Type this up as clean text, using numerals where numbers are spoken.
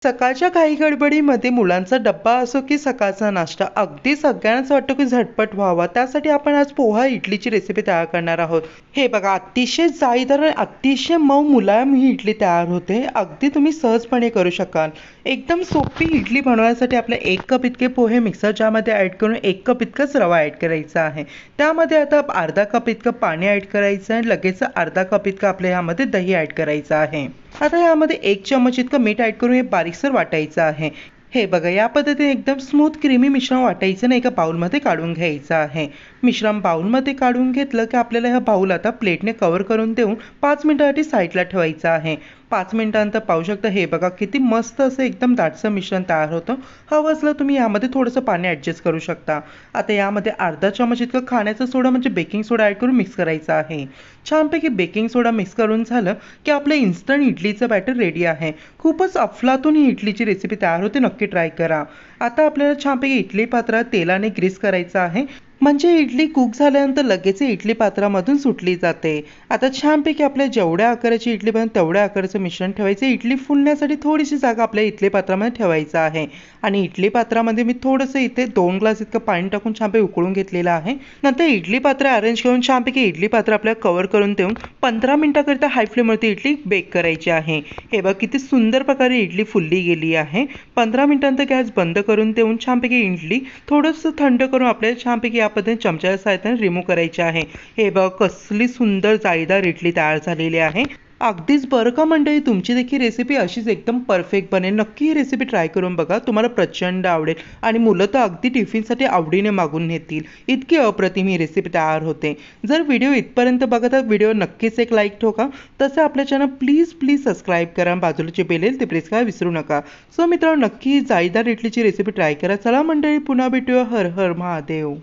सकाळच्या घाई गडबडीमध्ये मुलांचा डब्बा असो की सकाळचा नाश्ता अगदी सगळ्यांनाच वाटतं की झटपट व्हावा. त्यासाठी आपण आज पोहा इडलीची रेसिपी तयार करणार आहोत. हे बघा, अतिशय जाळीदार आणि अतिशय मऊ मुलायम ही इडली तयार होते. अगदी तुम्ही सहजपणे करू शकाल. एकदम सोपी इडली बनवण्यासाठी आपल्या 1 कप इतके पोहे मिक्सर जारमध्ये ॲड करून 1 कप इतकंच रवा ॲड करायचा आहे. त्यामध्ये आता अर्धा कप इतकं पाणी ॲड करायचं आहे. लगेच अर्धा कप इतकं आपल्या यामध्ये दही ॲड करायचं आहे. आता यामध्ये 1 चमच इतकं मीठ ॲड करून हे बारीकसर वाटायचं आहे. हे बघा, या पद्धतीने एकदम स्मूथ क्रीमी मिश्रण वाटायचं नाही, एका बाउलमध्ये काढून घ्यायचं आहे. मिश्रण बाउलमध्ये काढून घेतलं की आपल्याला हा बाउल आता प्लेटने कव्हर करून देऊन 5 मिनिटांसाठी साईडला ठेवायचं आहे. 5 मिनिटांनंतर पाहू शकता, हे बघा किती मस्त असं एकदम दाटसर मिश्रण तयार होतं. हवं असलं तुम्ही यामध्ये थोडंसं पाणी ॲडजस्ट करू शकता. आता यामध्ये अर्धा चमच इतकं खाण्याचा सोडा म्हणजे बेकिंग सोडा ॲड करून मिक्स करायचा आहे. छानपैकी बेकिंग सोडा मिक्स करून झालं की आपलं इन्स्टंट इडलीचं बॅटर रेडी आहे. खूपच अफलातून ही इडलीची रेसिपी तयार होते. नक्की ट्राय करा. आता आपल्याला छानपैकी इडली पात्रात तेलाने ग्रीस करायचं आहे, म्हणजे इडली कुक झाल्यानंतर लगेच इडली पात्रामधून सुटली जाते. आता छानपैकी आपल्या जेवढ्या आकाराची इडली बनते तेवढ्या आकाराचं मिश्रण ठेवायचं. इडली फुलण्यासाठी थोडीशी जागा आपल्या इडली पात्रामध्ये ठेवायचं आहे. आणि इडली पात्रामध्ये मी थोडंसं इथे 2 ग्लास इतकं पाणी टाकून छानपैकी उकळून घेतलेलं आहे. नंतर इडली पात्र अरेंज करून छानपैकी इडली पात्र आपल्याला कव्हर करून देऊन 15 मिनिटाकरिता हाय फ्लेमवरती इडली बेक करायची आहे. हे बघा किती सुंदर प्रकारे इडली फुलली गेली आहे. 15 मिनिटांनंतर गॅस बंद करून देऊन छानपैकी इडली थोडंसं थंड करून आपल्याला छानपैकी या पद्धतीने चमच्याच्या सहाय्याने रिमूव्ह करायचे आहे. हे बघा कसली सुंदर जाळीदार इडली तयार झालेली आहे. अगदीच बरं का मंडळी, तुमची देखील रेसिपी अशीच एकदम परफेक्ट बनेल. नक्की ही रेसिपी ट्राय करून बघा, तुम्हाला प्रचंड आवडेल. आणि मुलं तर अगदी टिफिनसाठी आवडीने मागून नेतील, इतकी अप्रतिम ही रेसिपी तयार होते. जर व्हिडिओ इथपर्यंत बघत आहात, व्हिडिओ नक्कीच एक लाईक ठोका. तसं आपल्या चॅनल प्लीज सबस्क्राईब करा. बाजूला जे बेल येईल ते प्रेस करायला विसरू नका. सो मित्रांनो, नक्की ही जाळीदार इडलीची रेसिपी ट्राय करा. चला मंडळी, पुन्हा भेटूया. हर हर महादेव.